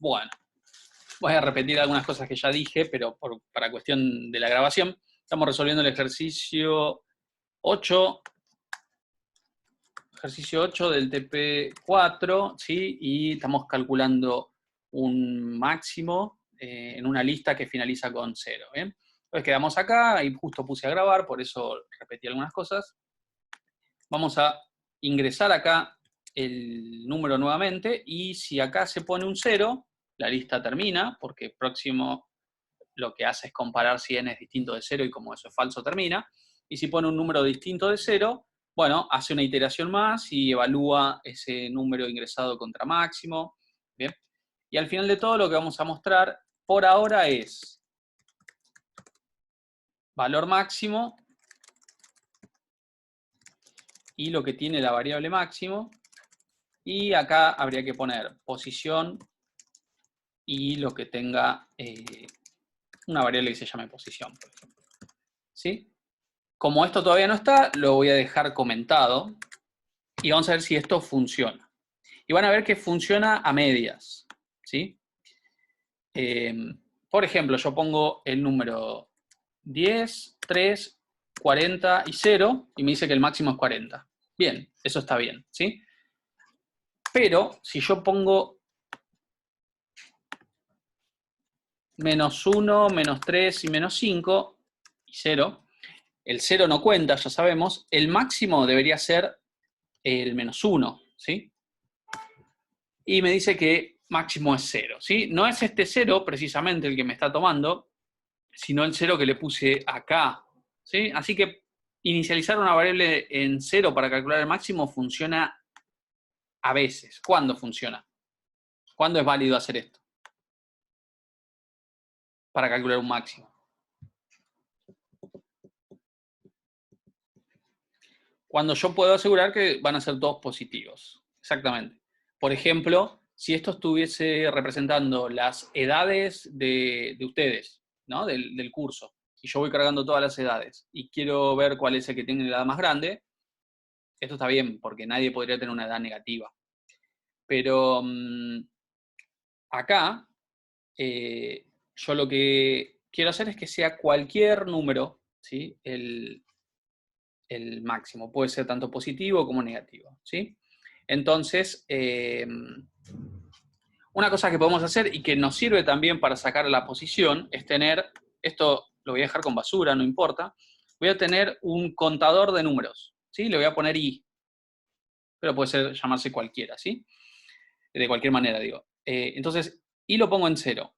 Bueno, voy a repetir algunas cosas que ya dije, pero para cuestión de la grabación. Estamos resolviendo el ejercicio 8 del TP4, ¿sí? Y estamos calculando un máximo en una lista que finaliza con 0. ¿Bien? Entonces quedamos acá y justo puse a grabar, por eso repetí algunas cosas. Vamos a ingresar acá el número nuevamente y si acá se pone un 0, la lista termina, porque próximo lo que hace es comparar si n es distinto de 0 y como eso es falso termina. Y si pone un número distinto de 0, bueno, hace una iteración más y evalúa ese número ingresado contra máximo. ¿Bien? Y al final de todo lo que vamos a mostrar por ahora es valor máximo y lo que tiene la variable máximo. Y acá habría que poner posición y lo que tenga una variable que se llame posición, por ejemplo. ¿Sí? Como esto todavía no está, lo voy a dejar comentado y vamos a ver si esto funciona. Y van a ver que funciona a medias. ¿Sí? Por ejemplo, yo pongo el número 10, 3, 40 y 0 y me dice que el máximo es 40. Bien, eso está bien. ¿Sí? Pero si yo pongo menos 1, menos 3 y menos 5 y 0, el 0 no cuenta, ya sabemos, el máximo debería ser el menos 1, ¿sí? Y me dice que máximo es 0, ¿sí? No es este 0 precisamente el que me está tomando, sino el 0 que le puse acá, ¿sí? Así que inicializar una variable en 0 para calcular el máximo funciona a veces. ¿Cuándo funciona? ¿Cuándo es válido hacer esto? Para calcular un máximo. Cuando yo puedo asegurar que van a ser todos positivos. Exactamente. Por ejemplo, si esto estuviese representando las edades de ustedes, ¿no? Del curso, y yo voy cargando todas las edades, y quiero ver cuál es el que tiene la edad más grande, esto está bien, porque nadie podría tener una edad negativa. Pero acá, yo lo que quiero hacer es que sea cualquier número, ¿sí? El máximo. Puede ser tanto positivo como negativo, ¿sí? Entonces, una cosa que podemos hacer y que nos sirve también para sacar la posición es tener, esto lo voy a dejar con basura, no importa, voy a tener un contador de números, ¿sí? Le voy a poner i, pero puede ser llamarse cualquiera, ¿sí? De cualquier manera, digo. Entonces, i lo pongo en 0.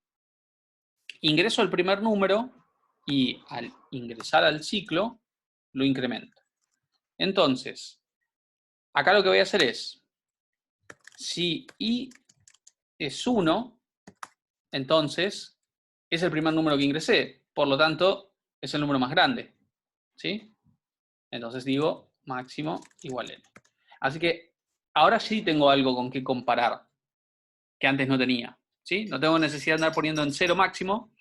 Ingreso el primer número y al ingresar al ciclo, lo incremento. Entonces, acá lo que voy a hacer es, si i es 1, entonces es el primer número que ingresé. Por lo tanto, es el número más grande. ¿Sí? Entonces digo máximo igual n. Así que ahora sí tengo algo con qué comparar, que antes no tenía. ¿Sí? No tengo necesidad de andar poniendo en 0 máximo.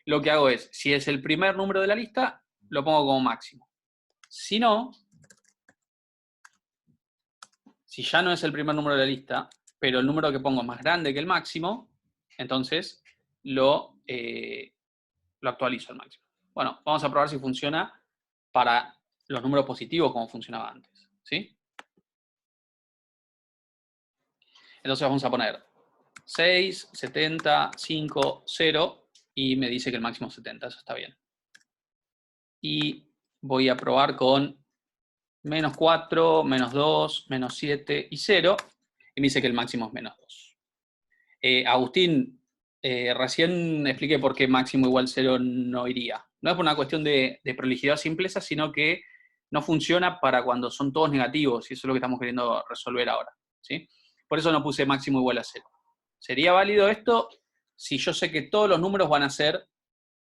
Lo que hago es, si es el primer número de la lista, lo pongo como máximo. Si no, si ya no es el primer número de la lista, pero el número que pongo es más grande que el máximo, entonces lo actualizo al máximo. Bueno, vamos a probar si funciona para los números positivos como funcionaba antes. ¿Sí? Entonces vamos a poner 6, 70, 5, 0 y me dice que el máximo es 70. Eso está bien. Y voy a probar con menos 4, menos 2, menos 7 y 0 y me dice que el máximo es menos 2. Agustín, recién expliqué por qué máximo igual 0 no iría. No es por una cuestión de prolijidad o simpleza, sino que no funciona para cuando son todos negativos, y eso es lo que estamos queriendo resolver ahora. ¿Sí? Por eso no puse máximo igual a 0. ¿Sería válido esto si yo sé que todos los números van a ser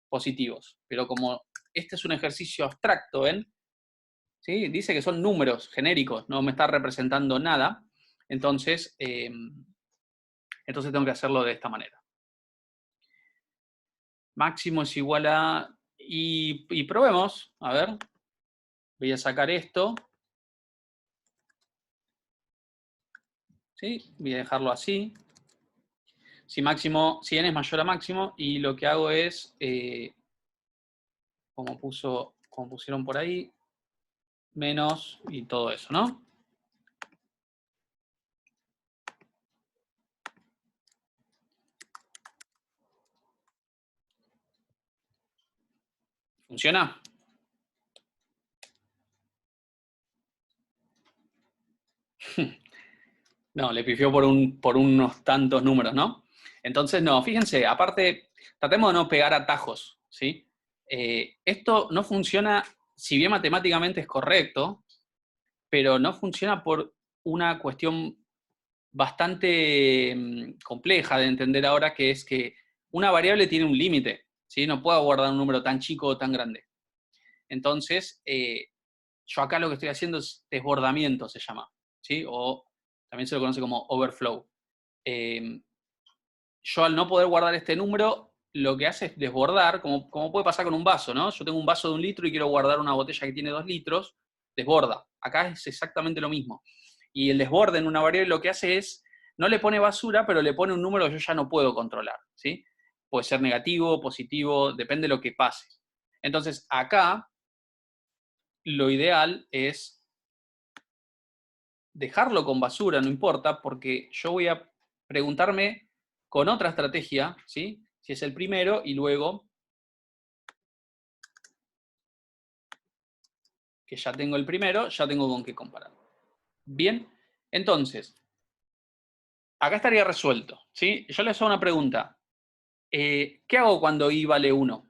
positivos? Pero como este es un ejercicio abstracto, ¿ven? ¿Sí? Dice que son números genéricos, no me está representando nada, entonces tengo que hacerlo de esta manera. Máximo es igual a... Y probemos, a ver. Voy a sacar esto. ¿Sí? Voy a dejarlo así. Si n es mayor a máximo, y lo que hago es, como pusieron por ahí, menos y todo eso, ¿no? ¿Funciona? No, le pifió por unos tantos números, ¿no? Entonces, no, fíjense, aparte, tratemos de no pegar atajos, ¿sí? Esto no funciona, si bien matemáticamente es correcto, pero no funciona por una cuestión bastante compleja de entender ahora, que es que una variable tiene un límite, ¿sí? No puedo guardar un número tan chico o tan grande. Entonces, yo acá lo que estoy haciendo es desbordamiento, se llama, ¿sí? O también se lo conoce como overflow. Yo al no poder guardar este número, lo que hace es desbordar, como puede pasar con un vaso, ¿no? Yo tengo un vaso de 1 litro y quiero guardar una botella que tiene 2 litros, desborda. Acá es exactamente lo mismo. Y el desborde en una variable lo que hace es, no le pone basura, pero le pone un número que yo ya no puedo controlar, ¿sí? Puede ser negativo, positivo, depende de lo que pase. Entonces, acá, lo ideal es dejarlo con basura, no importa, porque yo voy a preguntarme con otra estrategia, ¿sí? Si es el primero, y luego que ya tengo el primero, ya tengo con qué comparar. Bien, entonces, acá estaría resuelto, ¿sí? Yo les hago una pregunta. ¿Qué hago cuando i vale 1?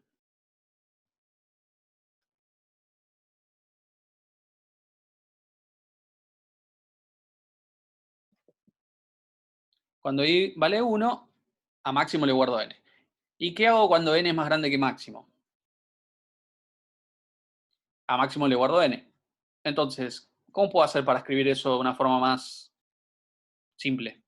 Cuando i vale 1, a máximo le guardo n. ¿Y qué hago cuando n es más grande que máximo? A máximo le guardo n. Entonces, ¿cómo puedo hacer para escribir eso de una forma más simple?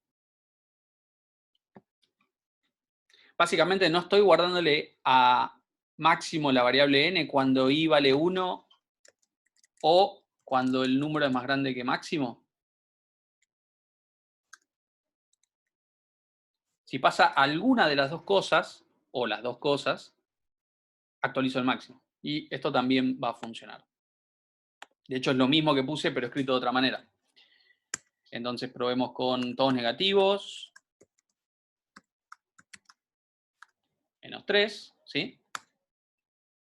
Básicamente no estoy guardándole a máximo la variable n cuando i vale 1 o cuando el número es más grande que máximo. Si pasa alguna de las dos cosas, o las dos cosas, actualizo el máximo. Y esto también va a funcionar. De hecho, es lo mismo que puse, pero escrito de otra manera. Entonces, probemos con todos negativos. Menos 3, ¿sí?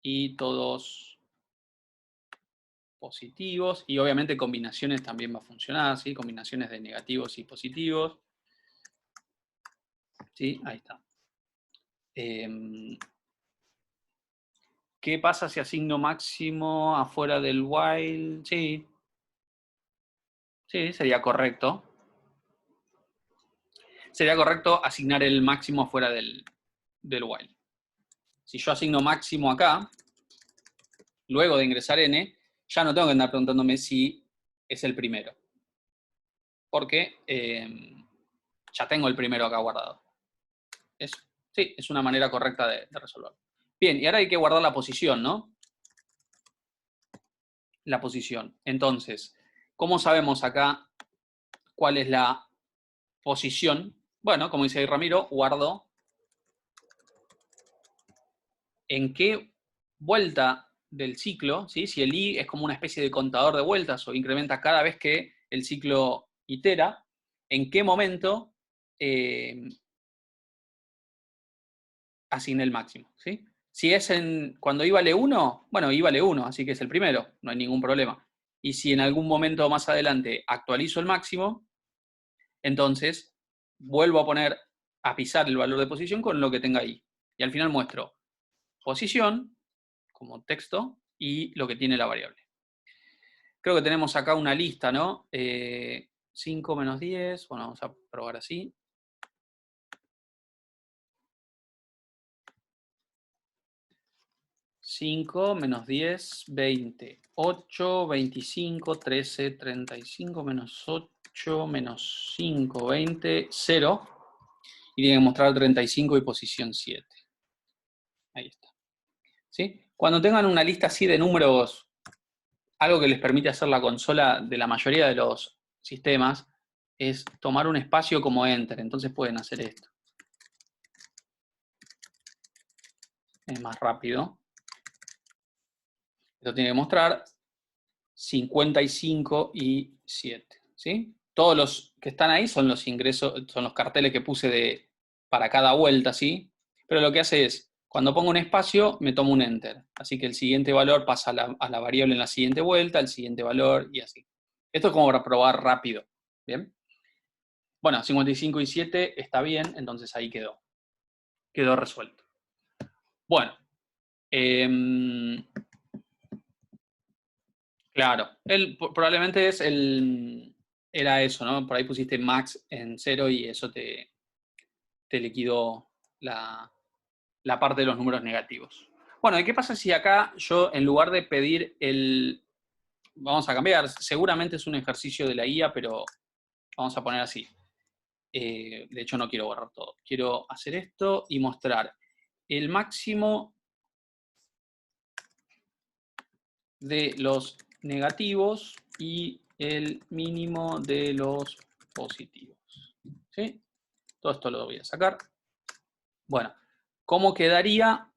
Y todos positivos. Y obviamente combinaciones también va a funcionar, ¿sí? Combinaciones de negativos y positivos. ¿Sí? Ahí está. ¿Qué pasa si asigno máximo afuera del while? Sí. Sí, sería correcto. Sería correcto asignar el máximo afuera del while. Si yo asigno máximo acá, luego de ingresar n, ya no tengo que andar preguntándome si es el primero. Porque ya tengo el primero acá guardado. Sí, es una manera correcta de resolverlo. Bien, y ahora hay que guardar la posición, ¿no? La posición. Entonces, ¿cómo sabemos acá cuál es la posición? Bueno, como dice ahí Ramiro, guardo en qué vuelta del ciclo, ¿sí? Si el i es como una especie de contador de vueltas o incrementa cada vez que el ciclo itera, ¿en qué momento asigné el máximo? ¿Sí? Si es cuando i vale 1, bueno, i vale 1, así que es el primero, no hay ningún problema. Y si en algún momento más adelante actualizo el máximo, entonces vuelvo a pisar el valor de posición con lo que tenga ahí. Y al final muestro posición como texto y lo que tiene la variable. Creo que tenemos acá una lista, ¿no? 5 menos 10, bueno, vamos a probar así. 5 menos 10, 20. 8, 25, 13, 35, menos 8, menos 5, 20, 0. Y tiene que mostrar 35 y posición 7. Ahí está. ¿Sí? Cuando tengan una lista así de números, algo que les permite hacer la consola de la mayoría de los sistemas es tomar un espacio como enter. Entonces pueden hacer esto. es más rápido. Esto tiene que mostrar 55 y 7, ¿sí? Todos los que están ahí son los ingresos, son los carteles que puse para cada vuelta, ¿sí? Pero lo que hace es, cuando pongo un espacio, me tomo un enter. Así que el siguiente valor pasa a la variable en la siguiente vuelta, el siguiente valor y así. Esto es como para probar rápido, ¿bien? Bueno, 55 y 7 está bien, entonces ahí quedó. Quedó resuelto. Bueno. Claro, probablemente era eso, ¿no? Por ahí pusiste max en 0 y eso te liquidó la parte de los números negativos. Bueno, ¿y qué pasa si acá yo, en lugar de pedir vamos a cambiar, seguramente es un ejercicio de la guía, pero vamos a poner así. De hecho, no quiero borrar todo. Quiero hacer esto y mostrar el máximo de los negativos y el mínimo de los positivos. ¿Sí? Todo esto lo voy a sacar. Bueno, ¿cómo quedaría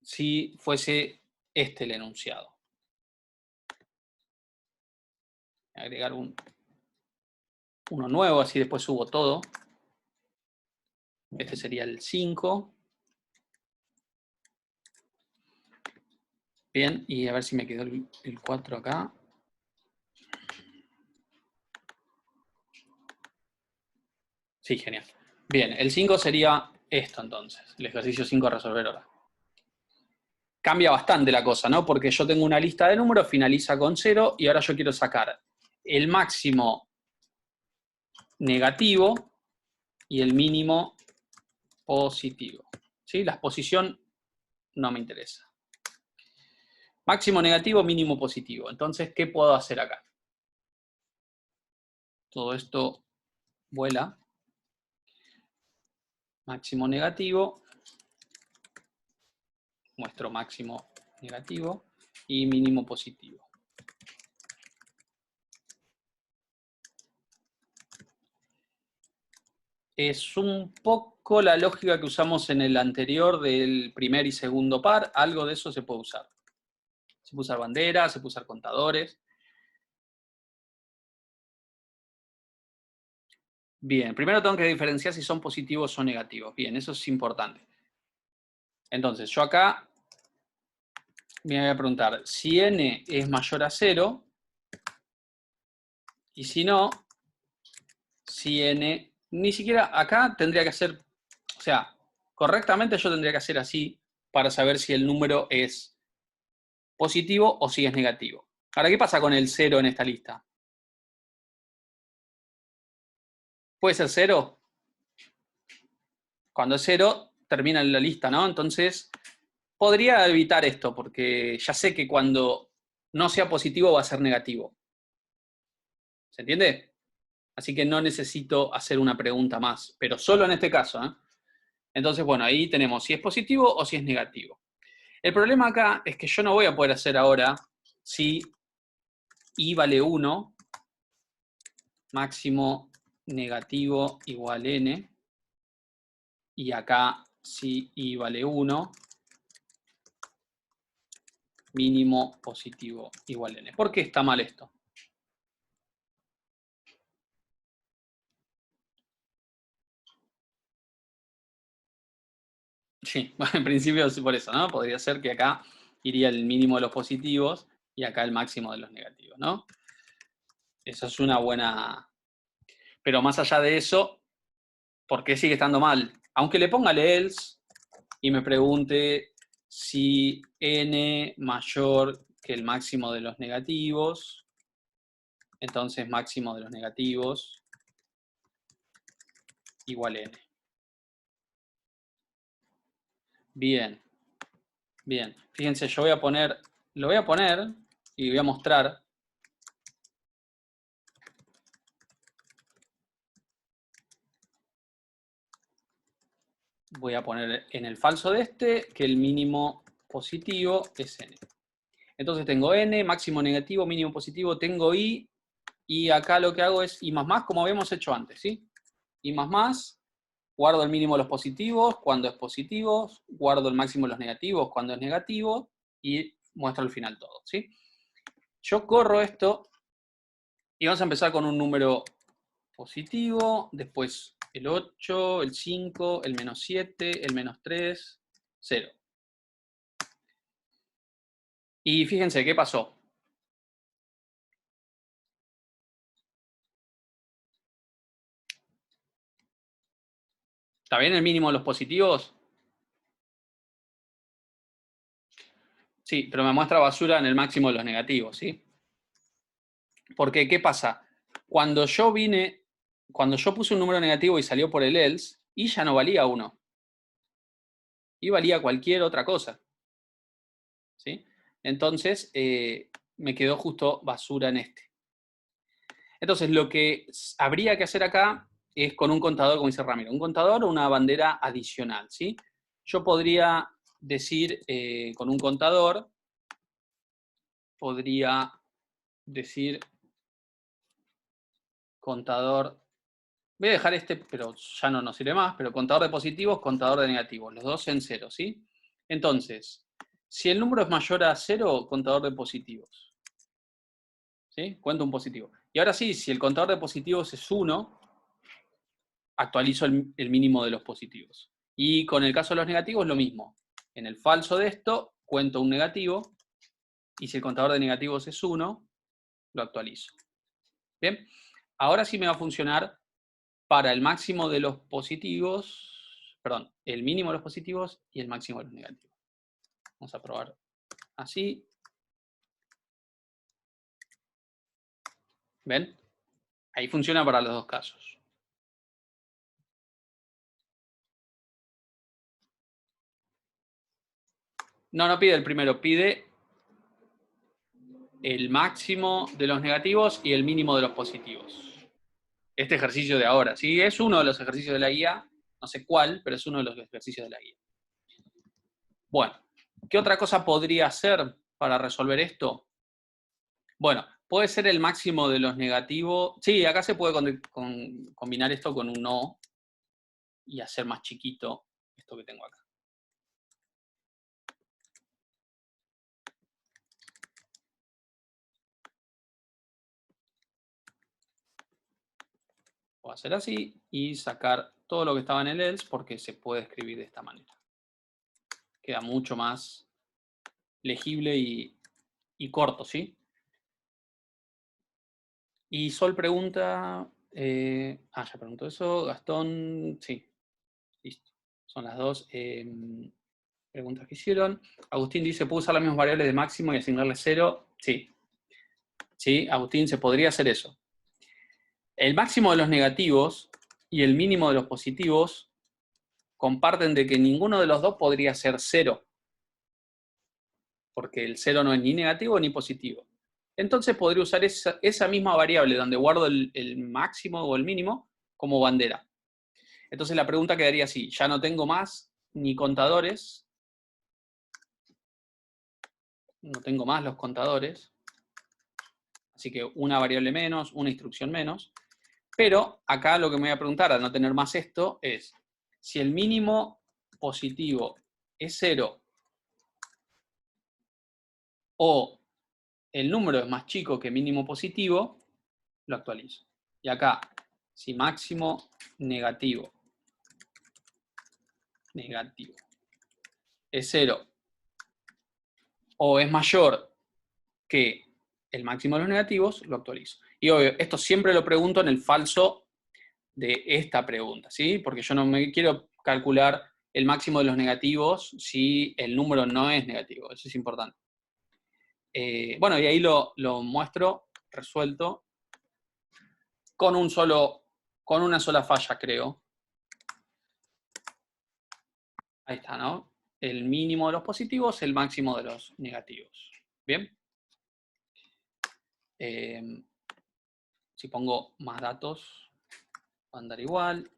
si fuese este el enunciado? Voy a agregar uno nuevo, así después subo todo. Este sería el 5. Bien, y a ver si me quedó el 4 acá. Sí, genial. Bien, el 5 sería esto entonces, el ejercicio 5 a resolver ahora. Cambia bastante la cosa, ¿no? Porque yo tengo una lista de números, finaliza con 0, y ahora yo quiero sacar el máximo negativo y el mínimo positivo. ¿Sí? La exposición no me interesa. Máximo negativo, mínimo positivo. Entonces, ¿qué puedo hacer acá? Todo esto vuela. Máximo negativo. Muestro máximo negativo y mínimo positivo. Es un poco la lógica que usamos en el anterior del primer y segundo par. Algo de eso se puede usar. Se puede usar banderas, se puede usar contadores. Bien, primero tengo que diferenciar si son positivos o negativos. Bien, eso es importante. Entonces, yo acá me voy a preguntar si n es mayor a 0 y si no, si n, ni siquiera acá tendría que hacer, o sea, correctamente yo tendría que hacer así para saber si el número es positivo o si es negativo. Ahora, ¿qué pasa con el 0 en esta lista? ¿Puede ser 0? Cuando es 0, termina la lista, ¿no? Entonces, podría evitar esto, porque ya sé que cuando no sea positivo va a ser negativo. ¿Se entiende? Así que no necesito hacer una pregunta más, pero solo en este caso, ¿eh? Entonces, bueno, ahí tenemos si es positivo o si es negativo. El problema acá es que yo no voy a poder hacer ahora si i vale 1, máximo negativo igual n, y acá si i vale 1, mínimo positivo igual n. ¿Por qué está mal esto? Sí, bueno, en principio es por eso, ¿no? Podría ser que acá iría el mínimo de los positivos y acá el máximo de los negativos, ¿no? Eso es una buena... Pero más allá de eso, ¿por qué sigue estando mal? Aunque le ponga el else y me pregunte si n mayor que el máximo de los negativos, entonces máximo de los negativos igual n. Bien, bien. Fíjense, yo voy a poner, lo voy a poner y voy a mostrar. Voy a poner en el falso de este que el mínimo positivo es n. Entonces tengo n, máximo negativo, mínimo positivo, tengo i, y acá lo que hago es i más más, como habíamos hecho antes, ¿sí? I más más, guardo el mínimo de los positivos cuando es positivo, guardo el máximo de los negativos cuando es negativo, y muestro al final todo, ¿sí? Yo corro esto, y vamos a empezar con un número positivo, después el 8, el 5, el menos 7, el menos 3, 0. Y fíjense, ¿qué pasó? ¿Está bien el mínimo de los positivos? Sí, pero me muestra basura en el máximo de los negativos, ¿sí? Porque, ¿qué pasa? Cuando yo puse un número negativo y salió por el else, y ya no valía 1. Y valía cualquier otra cosa. ¿Sí? Entonces, me quedó justo basura en este. Entonces, lo que habría que hacer acá es con un contador, como dice Ramiro, un contador o una bandera adicional, ¿sí? Yo podría decir con un contador, podría decir contador, voy a dejar este, pero ya no nos sirve más, pero contador de positivos, contador de negativos, los dos en 0, ¿sí? Entonces, si el número es mayor a 0, contador de positivos. ¿Sí? Cuento un positivo. Y ahora sí, si el contador de positivos es 1, actualizo el mínimo de los positivos. Y con el caso de los negativos, lo mismo. En el falso de esto, cuento un negativo, y si el contador de negativos es 1, lo actualizo. ¿Bien? Ahora sí me va a funcionar para el máximo de los positivos, perdón, el mínimo de los positivos y el máximo de los negativos. Vamos a probar así. ¿Ven? Ahí funciona para los dos casos. No, no pide el primero, pide el máximo de los negativos y el mínimo de los positivos. Este ejercicio de ahora, ¿sí? Es uno de los ejercicios de la guía, no sé cuál, pero es uno de los ejercicios de la guía. Bueno, ¿qué otra cosa podría hacer para resolver esto? Bueno, puede ser el máximo de los negativos. Sí, acá se puede combinar esto con un no y hacer más chiquito esto que tengo acá. Puedo hacer así y sacar todo lo que estaba en el else porque se puede escribir de esta manera. Queda mucho más legible y corto, ¿sí? Y Sol pregunta, ya preguntó eso, Gastón, sí, listo. Son las dos preguntas que hicieron. Agustín dice, ¿puedo usar las mismas variables de máximo y asignarle 0? Sí. Sí, Agustín, se podría hacer eso. El máximo de los negativos y el mínimo de los positivos comparten de que ninguno de los dos podría ser 0. Porque el 0 no es ni negativo ni positivo. Entonces podría usar esa misma variable donde guardo el máximo o el mínimo como bandera. Entonces la pregunta quedaría así, ya no tengo más ni contadores, no tengo más los contadores, así que una variable menos, una instrucción menos, pero acá lo que me voy a preguntar al no tener más esto es, si el mínimo positivo es 0 o el número es más chico que mínimo positivo, lo actualizo. Y acá, si máximo negativo es 0 o es mayor que el máximo de los negativos, lo actualizo. Y obvio, esto siempre lo pregunto en el falso de esta pregunta, ¿sí? Porque yo no me quiero calcular el máximo de los negativos si el número no es negativo. Eso es importante. Bueno, y ahí lo muestro resuelto con una sola falla, creo. Ahí está, ¿no? El mínimo de los positivos, el máximo de los negativos. ¿Bien? Si pongo más datos, va a andar igual.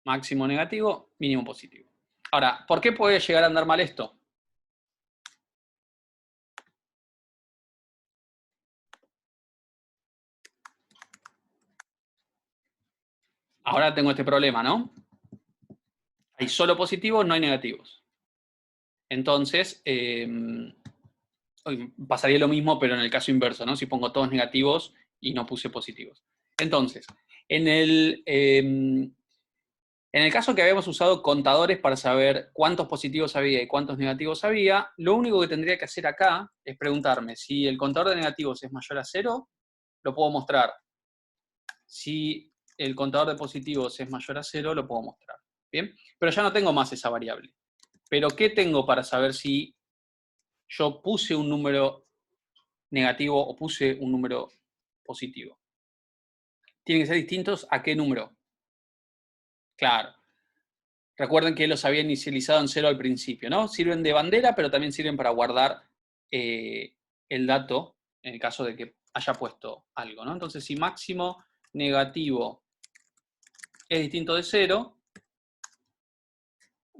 Máximo negativo, mínimo positivo. Ahora, ¿por qué puede llegar a andar mal esto? Ahora tengo este problema, ¿no? Hay solo positivos, no hay negativos. Entonces, pasaría lo mismo, pero en el caso inverso, ¿no? Si pongo todos negativos y no puse positivos. Entonces, en el caso que habíamos usado contadores para saber cuántos positivos había y cuántos negativos había, lo único que tendría que hacer acá es preguntarme si el contador de negativos es mayor a 0, lo puedo mostrar. Si el contador de positivos es mayor a 0, lo puedo mostrar. ¿Bien? Pero ya no tengo más esa variable. ¿Pero qué tengo para saber si yo puse un número negativo o puse un número positivo? Tienen que ser distintos a qué número. Claro. Recuerden que los había inicializado en 0 al principio, ¿no? Sirven de bandera, pero también sirven para guardar el dato en el caso de que haya puesto algo, ¿no? Entonces, si máximo negativo es distinto de 0,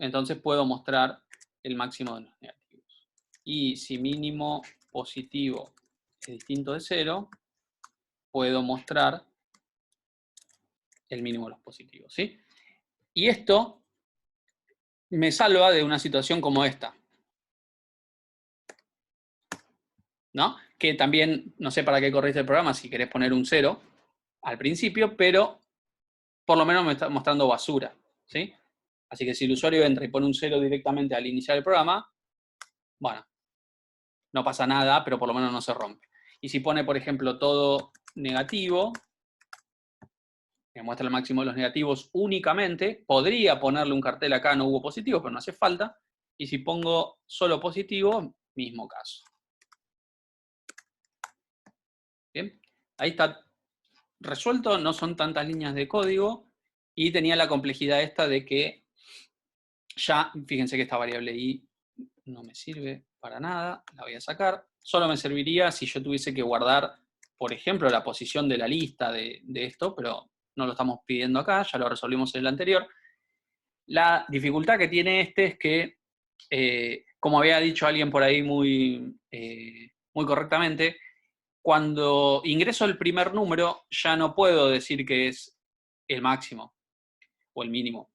entonces puedo mostrar el máximo de los negativos. Y si mínimo positivo es distinto de 0, puedo mostrar el mínimo de los positivos, ¿sí? Y esto me salva de una situación como esta, ¿no? Que también, no sé para qué corriste el programa, si querés poner un 0 al principio, pero por lo menos me está mostrando basura, ¿sí? Así que si el usuario entra y pone un 0 directamente al iniciar el programa, bueno, no pasa nada, pero por lo menos no se rompe. Y si pone, por ejemplo, todo negativo, me muestra el máximo de los negativos únicamente, podría ponerle un cartel acá, no hubo positivo, pero no hace falta. Y si pongo solo positivo, mismo caso. Bien, ahí está resuelto, no son tantas líneas de código y tenía la complejidad esta de que ya, fíjense que esta variable i no me sirve para nada, la voy a sacar. Solo me serviría si yo tuviese que guardar, por ejemplo, la posición de la lista de esto, pero no lo estamos pidiendo acá, ya lo resolvimos en el anterior. La dificultad que tiene este es que, como había dicho alguien por ahí muy correctamente, cuando ingreso el primer número ya no puedo decir que es el máximo o el mínimo,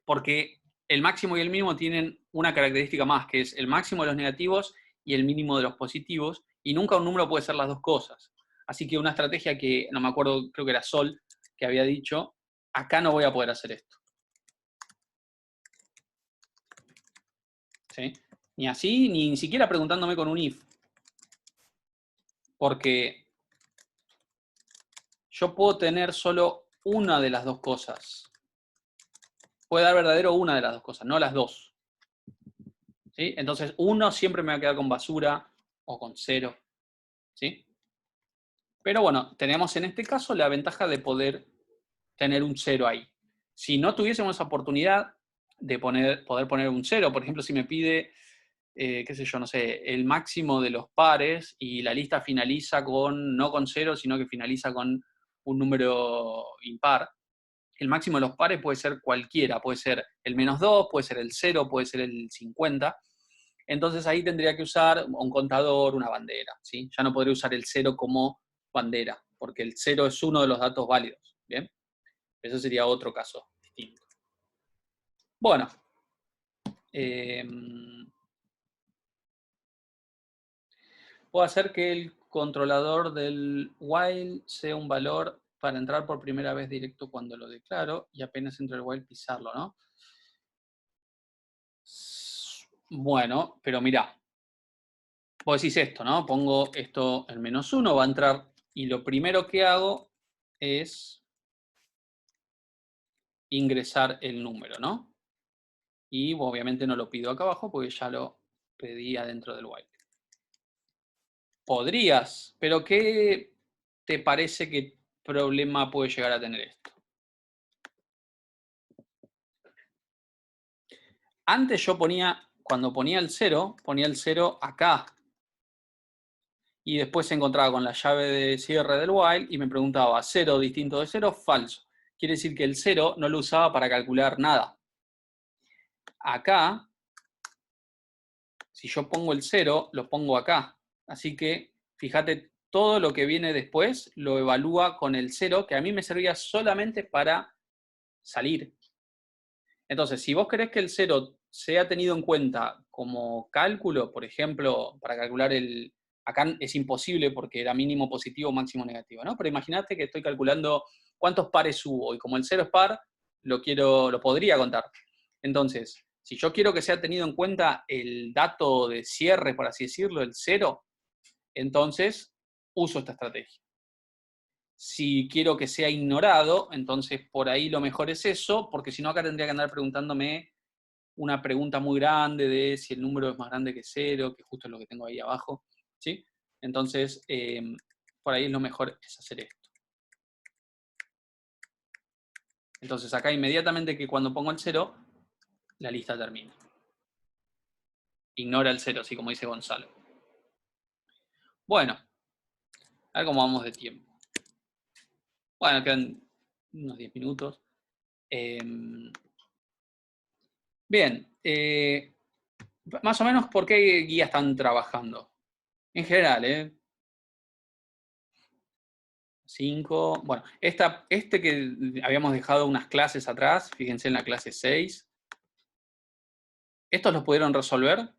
porque el máximo y el mínimo tienen una característica más, que es el máximo de los negativos y el mínimo de los positivos, y nunca un número puede ser las dos cosas. Así que una estrategia que, no me acuerdo, creo que era Sol, que había dicho, acá no voy a poder hacer esto. ¿Sí? Ni así, ni siquiera preguntándome con un if. Porque yo puedo tener solo una de las dos cosas. Puede dar verdadero una de las dos cosas, no las dos. ¿Sí? Entonces, uno siempre me va a quedar con basura o con 0. ¿Sí? Pero bueno, tenemos en este caso la ventaja de poder tener un 0 ahí. Si no tuviésemos esa oportunidad de poder poner un 0, por ejemplo, si me pide, qué sé yo, no sé, el máximo de los pares y la lista finaliza no con 0, sino que finaliza con un número impar, el máximo de los pares puede ser cualquiera, puede ser el -2, puede ser el 0, puede ser el 50. Entonces ahí tendría que usar un contador, una bandera, ¿sí? Ya no podría usar el 0 como bandera, porque el 0 es uno de los datos válidos, ¿bien? Eso sería otro caso distinto. Bueno. Puedo hacer que el controlador del while sea un valor para entrar por primera vez directo cuando lo declaro y apenas entre el while pisarlo, ¿no? Bueno, pero mirá. Vos decís esto, ¿no? Pongo esto en -1, va a entrar y lo primero que hago es ingresar el número, ¿no? Y obviamente no lo pido acá abajo porque ya lo pedí adentro del while. Podrías, pero ¿qué te parece que problema puede llegar a tener esto? Antes yo cuando ponía el 0, ponía el 0 acá. Y después se encontraba con la llave de cierre del while y me preguntaba, 0 distinto de 0, falso. Quiere decir que el 0 no lo usaba para calcular nada. Acá, si yo pongo el 0, lo pongo acá. Así que, fíjate, todo lo que viene después lo evalúa con el 0, que a mí me servía solamente para salir. Entonces, si vos querés que el 0 sea tenido en cuenta como cálculo, por ejemplo, para calcular acá es imposible porque era mínimo positivo, máximo negativo, ¿no? Pero imagínate que estoy calculando cuántos pares subo y como el 0 es par, lo podría contar. Entonces, si yo quiero que sea tenido en cuenta el dato de cierre, por así decirlo, el 0, entonces uso esta estrategia. Si quiero que sea ignorado, entonces por ahí lo mejor es eso, porque si no acá tendría que andar preguntándome una pregunta muy grande de si el número es más grande que 0, que justo es lo que tengo ahí abajo, ¿sí? Entonces, por ahí es lo mejor es hacer esto. Entonces acá inmediatamente que cuando pongo el 0, la lista termina. Ignora el 0, así como dice Gonzalo. Bueno, a ver cómo vamos de tiempo. Bueno, quedan unos 10 minutos. Bien, más o menos, ¿por qué guía están trabajando? En general, 5. Bueno, este que habíamos dejado unas clases atrás, fíjense en la clase 6. Estos los pudieron resolver.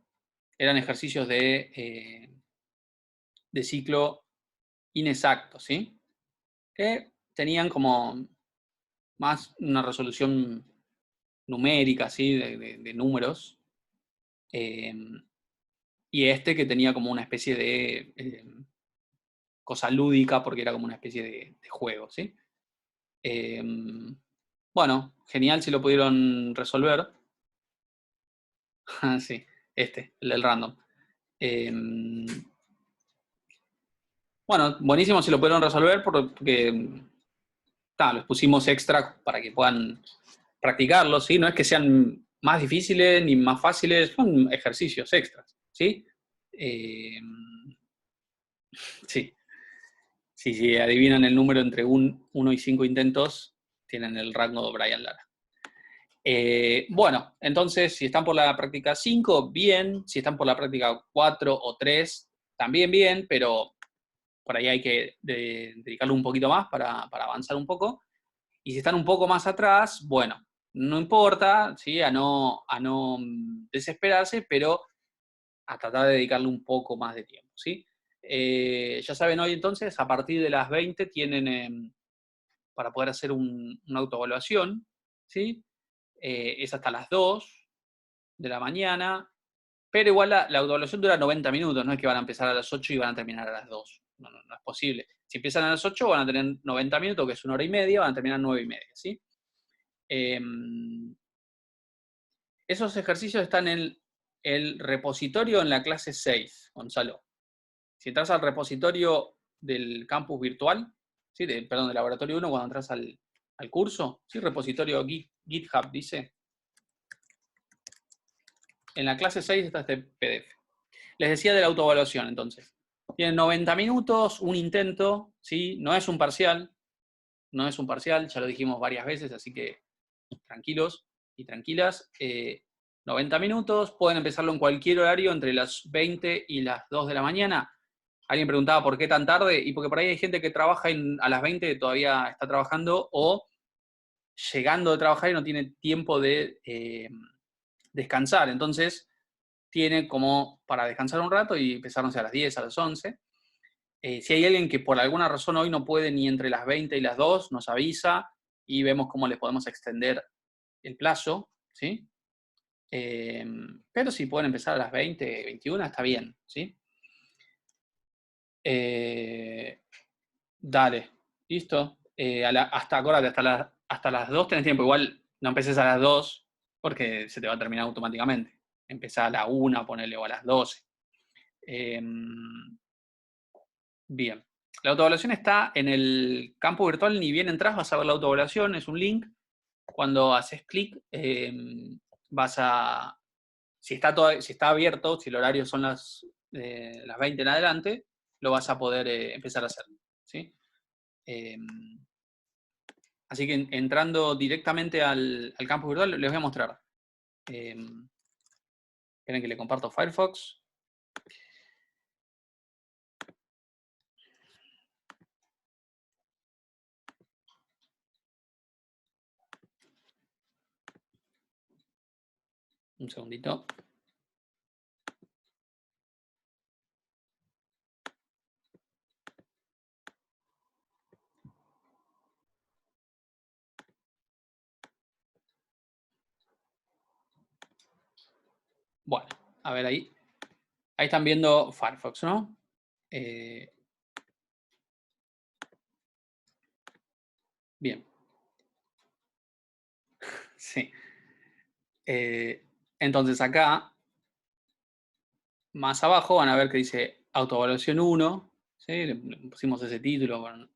Eran ejercicios de ciclo inexacto, ¿sí? Que tenían como más una resolución numérica, ¿sí? De números. Y este que tenía como una especie de cosa lúdica, porque era como una especie de juego, ¿sí? Bueno, genial si lo pudieron resolver. Sí, el del random. Bueno, buenísimo si lo pudieron resolver porque los pusimos extra para que puedan practicarlo, ¿sí? No es que sean más difíciles ni más fáciles, son ejercicios extras, ¿sí? Sí. Si adivinan el número entre 1 y 5 intentos, tienen el rango de Brian Lara. Bueno, entonces, si están por la práctica 5, bien. Si están por la práctica 4 o 3, también bien, pero por ahí hay que dedicarle un poquito más para avanzar un poco. Y si están un poco más atrás, bueno, no importa, ¿sí? A no desesperarse, pero a tratar de dedicarle un poco más de tiempo, ¿sí? Ya saben, hoy entonces, a partir de las 20 tienen para poder hacer una autoevaluación, ¿sí? Es hasta las 2 de la mañana, pero igual la autoevaluación dura 90 minutos, no es que van a empezar a las 8 y van a terminar a las 2. No es posible. Si empiezan a las 8 van a tener 90 minutos, que es 1 hora y media, van a terminar a 9 y media, ¿sí? Esos ejercicios están en el repositorio en la clase 6, Gonzalo. Si entras al repositorio del campus virtual, ¿sí? Perdón, del laboratorio 1, cuando entras al curso, ¿sí? Repositorio GitHub, dice. En la clase 6 está este PDF. Les decía de la autoevaluación, entonces. Tienen 90 minutos, un intento, ¿sí? No es un parcial, ya lo dijimos varias veces, así que tranquilos y tranquilas. 90 minutos, pueden empezarlo en cualquier horario entre las 20 y las 2 de la mañana. Alguien preguntaba por qué tan tarde, y porque por ahí hay gente que trabaja a las 20 todavía está trabajando, o llegando de trabajar y no tiene tiempo de descansar. Entonces, tiene como para descansar un rato y empezar, no sé, a las 10, a las 11. Si hay alguien que por alguna razón hoy no puede ni entre las 20 y las 2, nos avisa y vemos cómo le podemos extender el plazo, ¿sí? Pero si pueden empezar a las 20, 21, está bien, ¿sí? Dale, listo. Acuérdate, hasta las 2 tenés tiempo. Igual no empeces a las 2 porque se te va a terminar automáticamente. Empezá a la 1, ponele, o a las 12. Bien. La autoevaluación está en el campo virtual, ni bien entras, vas a ver la autoevaluación, es un link. Cuando haces clic, vas a. Si está abierto, si el horario son las 20 en adelante, lo vas a poder empezar a hacer, ¿sí? Así que entrando directamente al campo virtual, les voy a mostrar. Esperen que le comparto Firefox. Un segundito. Bueno, a ver ahí. Ahí están viendo Firefox, ¿no? Bien. Sí. Entonces acá, más abajo, van a ver que dice autoevaluación 1. ¿Sí? Le pusimos ese título. Bueno,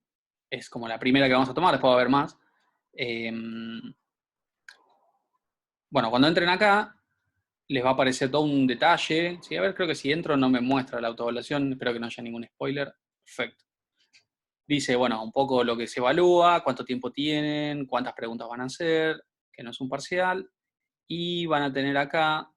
es como la primera que vamos a tomar, después va a haber más. Bueno, cuando entren acá, les va a aparecer todo un detalle. ¿Sí? A ver, creo que si entro no me muestra la autoevaluación. Espero que no haya ningún spoiler. Perfecto. Dice, bueno, un poco lo que se evalúa, cuánto tiempo tienen, cuántas preguntas van a hacer, que no es un parcial. Y van a tener acá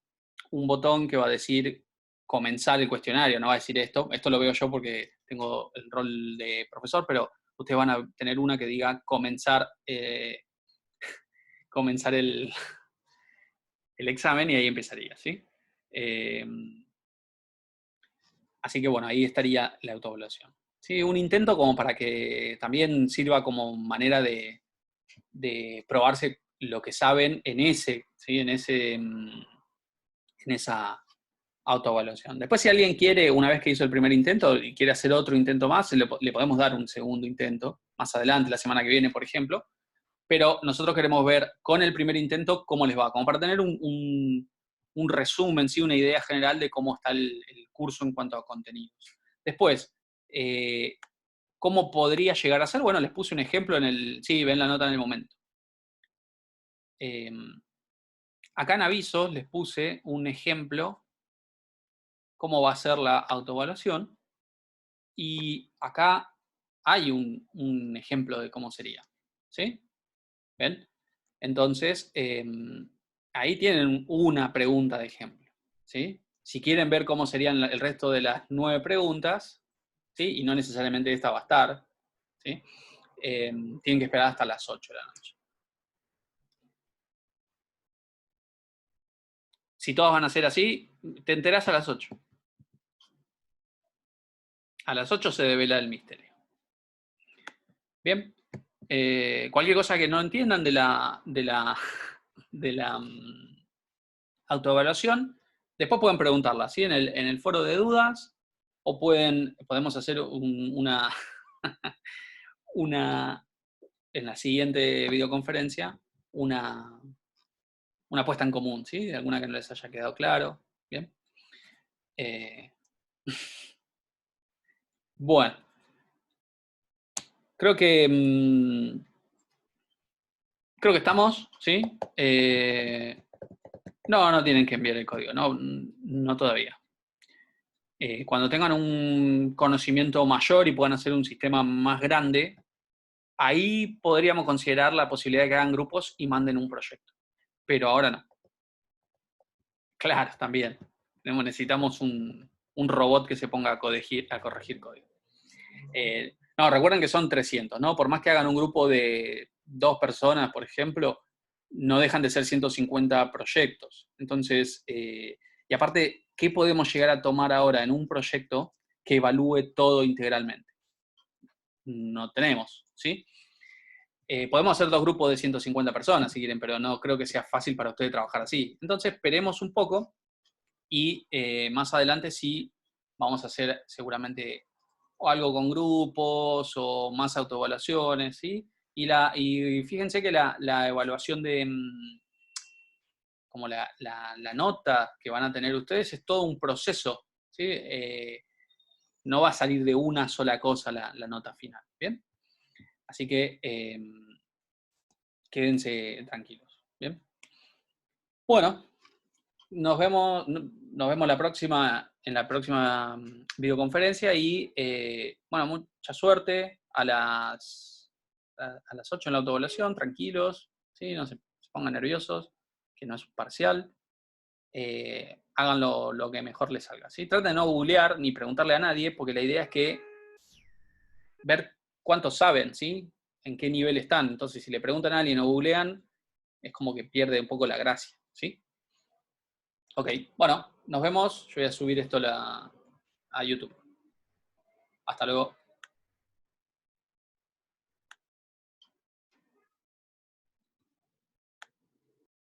un botón que va a decir comenzar el cuestionario. No va a decir esto. Esto lo veo yo porque tengo el rol de profesor, pero ustedes van a tener una que diga comenzar, comenzar el examen y ahí empezaría, ¿sí? Eh, Así que bueno, ahí estaría la autoevaluación. Sí, un intento como para que también sirva como manera de probarse lo que saben en ese, ¿sí? En esa autoevaluación. Después, si alguien quiere, una vez que hizo el primer intento y quiere hacer otro intento más, le podemos dar un segundo intento, más adelante, la semana que viene, por ejemplo. Pero nosotros queremos ver con el primer intento cómo les va, como para tener un resumen, ¿sí? Una idea general de cómo está el curso en cuanto a contenidos. Después, ¿cómo podría llegar a ser? Bueno, les puse un ejemplo en el... Sí, ven la nota en el momento. Acá en avisos les puse un ejemplo, cómo va a ser la autoevaluación, y acá hay un ejemplo de cómo sería. ¿Sí? ¿Ven? Entonces, ahí tienen una pregunta de ejemplo. ¿Sí? Si quieren ver cómo serían el resto de las 9 preguntas, ¿sí? Y no necesariamente esta va a estar, ¿sí? Tienen que esperar hasta las 8 de la noche. Si todas van a ser así, te enterás a las 8. A las 8 se devela el misterio. Bien. Cualquier cosa que no entiendan de la autoevaluación, después pueden preguntarla, ¿sí? En el foro de dudas, o podemos hacer una, en la siguiente videoconferencia, una, una puesta en común, ¿sí? De alguna que no les haya quedado claro. Bien. Eh, bueno, creo que creo que estamos, ¿sí? No tienen que enviar el código, no todavía. Cuando tengan un conocimiento mayor y puedan hacer un sistema más grande, ahí podríamos considerar la posibilidad de que hagan grupos y manden un proyecto. Pero ahora no. Claro, también. Necesitamos un robot que se ponga a corregir código. No, recuerden que son 300, ¿no? Por más que hagan un grupo de 2 personas, por ejemplo, no dejan de ser 150 proyectos. Entonces, y aparte, ¿qué podemos llegar a tomar ahora en un proyecto que evalúe todo integralmente? No tenemos, ¿sí? Podemos hacer 2 grupos de 150 personas si quieren, pero no creo que sea fácil para ustedes trabajar así. Entonces, esperemos un poco y más adelante sí vamos a hacer seguramente algo con grupos o más autoevaluaciones, ¿sí? Y fíjense que la evaluación de como la nota que van a tener ustedes es todo un proceso, ¿sí? No va a salir de una sola cosa la nota final, ¿bien? Así que quédense tranquilos, ¿bien? Bueno, nos vemos en la próxima videoconferencia y, bueno, mucha suerte a las 8 en la autoevaluación, tranquilos, ¿sí? No se pongan nerviosos, que no es parcial. Hagan lo que mejor les salga, ¿sí? Traten de no googlear ni preguntarle a nadie, porque la idea es que ver cuántos saben, ¿sí? En qué nivel están. Entonces, si le preguntan a alguien o googlean, es como que pierde un poco la gracia, ¿sí? Ok, bueno, nos vemos. Yo voy a subir esto a YouTube. Hasta luego.